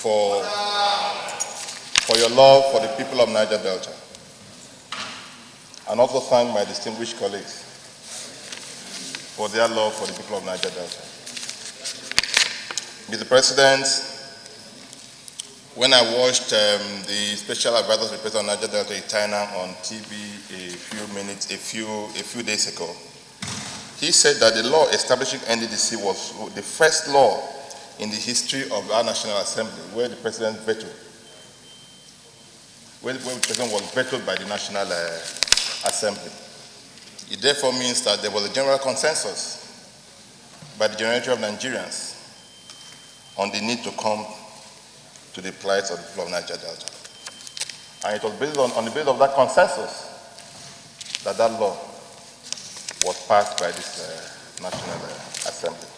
for your love for the people of Niger Delta, and also thank my distinguished colleagues for their love for the people of Niger Delta. Mr. President, when I watched the Special Advisor's report on Niger Delta China on TV a few days ago, he said that the law establishing NDDC was the first law in the history of our National Assembly where the President vetoed, where the President was vetoed by the National Assembly. It therefore means that there was a general consensus by the majority of Nigerians on the need to come to the plight of the people of Niger Delta. And it was based on the basis of that consensus that that law was passed by this National Assembly.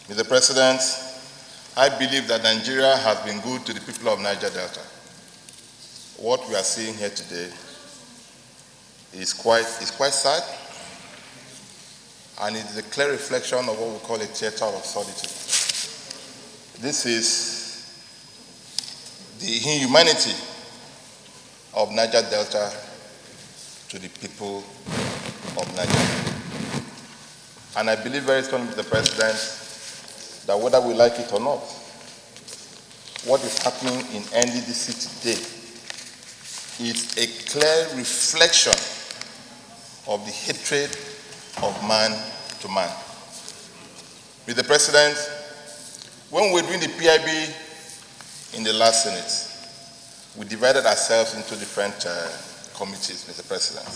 Mr. President, I believe that Nigeria has been good to the people of Niger Delta. What we are seeing here today is quite sad, and it is a clear reflection of what we call a theater of absurdity. This is the inhumanity of Niger Delta to the people of Nigeria. And I believe very strongly, Mr. President, that whether we like it or not, what is happening in NDDC today is a clear reflection of the hatred of man to man. Mr. President, when we were doing the PIB in the last Senate, we divided ourselves into different committees, Mr. President.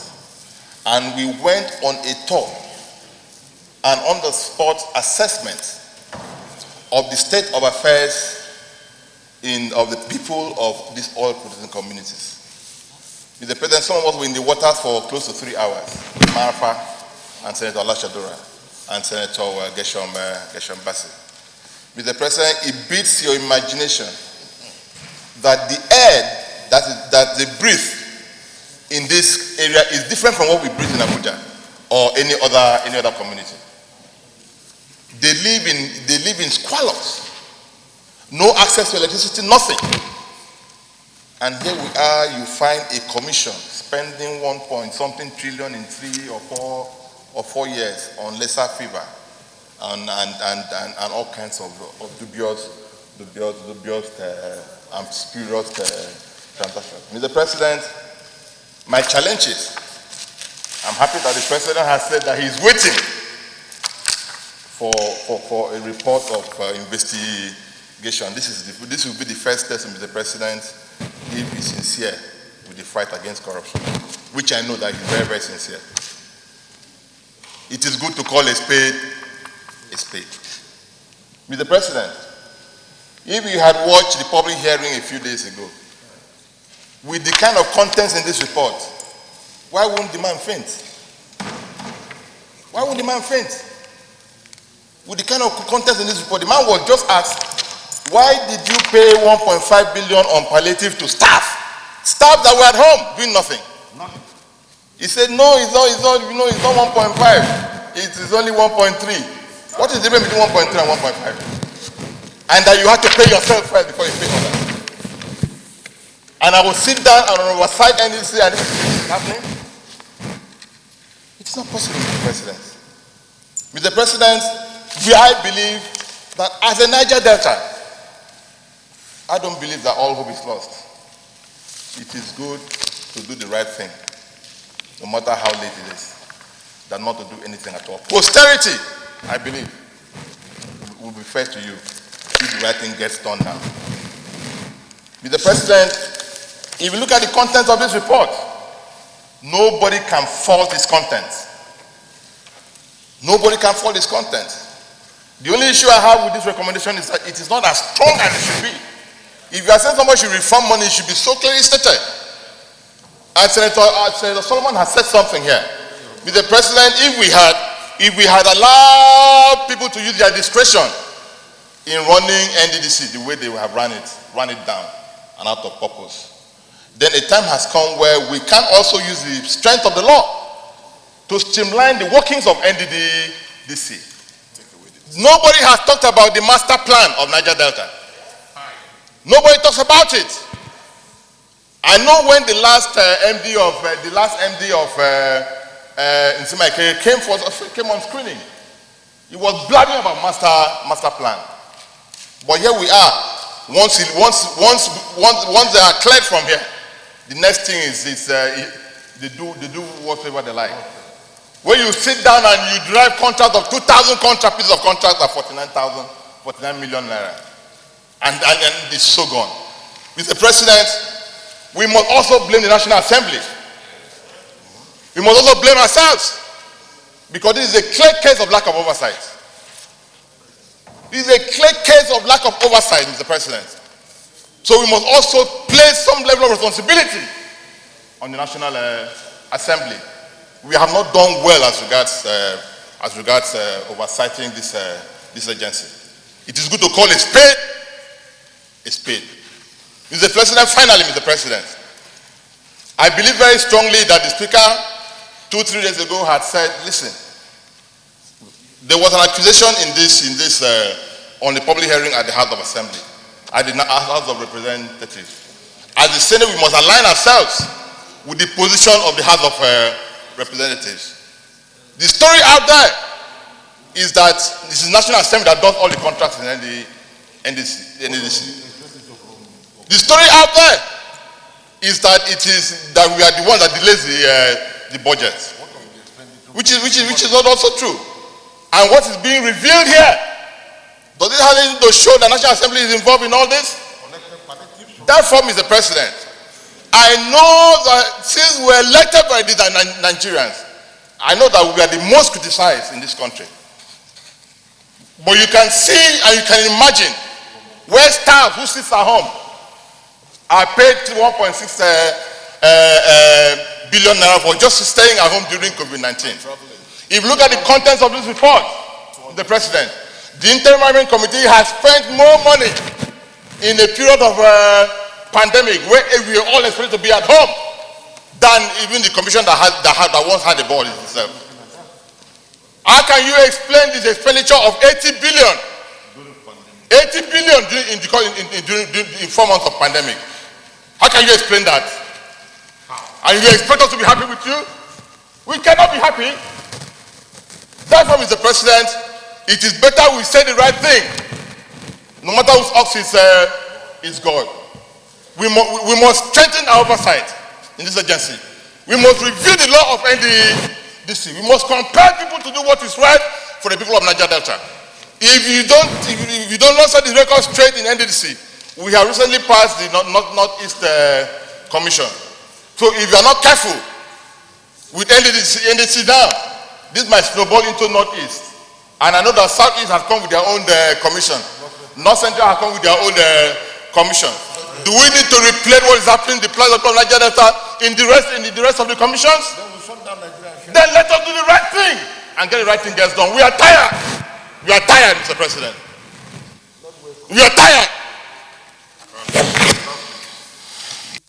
And we went on a tour, an on-the-spot assessment of the state of affairs of the people of these oil-producing communities. Mr. President, some of us were in the water for close to 3 hours. Marfa and Senator Alashadura and Senator Albert Bassey. Mr. President, it beats your imagination that the air that they breathe in this area is different from what we breathe in Abuja or any other community. They live in squalors, no access to electricity, nothing. And here we are, you find a commission spending 1-point-something trillion in 3 or 4 years on lesser fever and all kinds of dubious and spurious transactions. Mr. President, my challenge is, I'm happy that the President has said that he's waiting for a report of investigation. This will be the first test, Mr. President, if he's sincere with the fight against corruption, which I know that he's very, very sincere. It is good to call a spade a spade. Mr. President, if you had watched the public hearing a few days ago, with the kind of contents in this report, why wouldn't the man faint? Why would the man faint? With the kind of contents in this report, the man was just asked, why did you pay 1.5 billion on palliative to staff? Staff that were at home doing nothing. Nothing. He said, no, it's not 1.5. It is only 1.3. What is the difference between 1.3 and 1.5? And that you have to pay yourself first before you pay others. And I will sit down and oversight NDDC and this is happening. It's not possible, Mr. President. Mr. President, I believe that as a Niger Delta, I don't believe that all hope is lost. It is good to do the right thing, no matter how late it is, than not to do anything at all. Posterity, I believe, will be fair to you if the right thing gets done now. Mr. President, if you look at the contents of this report, nobody can fault its content. Nobody can fault its content. The only issue I have with this recommendation is that it is not as strong as it should be. If you are saying somebody should refund money, it should be so clearly stated. And Senator Solomon has said something here. Mr. President, if we had allowed people to use their discretion in running NDDC the way they have run it down and out of purpose, then a time has come where we can also use the strength of the law to streamline the workings of NDDC. Nobody has talked about the master plan of Niger Delta. Nobody talks about it. I know when the last MD of Nsimaike came on screening, he was blabbing about master plan. But here we are. Once they are cleared from here, the next thing is they do whatever they like. When you sit down and you drive contract of 2,000 pieces of contract at 49 million naira, and it's so gone. Mr. President, we must also blame the National Assembly. We must also blame ourselves, because this is a clear case of lack of oversight. This is a clear case of lack of oversight, Mr. President. So we must also place some level of responsibility on the National Assembly. We have not done well as regards oversighting this agency. It is good to call a spade a spade. Mr. President, finally, Mr. President, I believe very strongly that the Speaker 2-3 days ago had said, listen, there was an accusation on the public hearing at the House of Assembly, at the House of Representatives. As the Senate, we must align ourselves with the position of the House of Representatives. The story out there is that this is National Assembly that does all the contracts in the NDDC. The story out there is that we are the ones that delays the budget, which is not also true. And what is being revealed here, does it have anything to show that National Assembly is involved in all this? Therefore, Mr. President, I know that since we are elected by the Nigerians, I know that we are the most criticized in this country. But you can see and you can imagine where staff who sits at home are paid 1.6 billion naira for just staying at home during COVID-19. If you look at the contents of this report, the President, the Interim Management Committee has spent more money in a period of pandemic where we are all expected to be at home than even the commission that once had the ball itself. How can you explain this expenditure of 80 billion? 80 billion in 4 months of pandemic. How can you explain that? And you expect us to be happy with you? We cannot be happy. Therefore, Mr. President, it is better we say the right thing, no matter whose ox is God. We must strengthen our oversight in this agency. We must review the law of NDDC. We must compel people to do what is right for the people of Niger Delta. If you don't set the record straight in NDDC, we have recently passed the Northeast Commission. So if you are not careful with NDDC now, this might snowball into Northeast. And I know that Southeast has come with their own commission. North Central has come with their own commission. Do we need to replace what is happening in the plaza of Niger Delta in the rest of the commissions? Then let us do the right thing and get the right thing gets done. We are tired. We are tired, Mr. President. We are tired.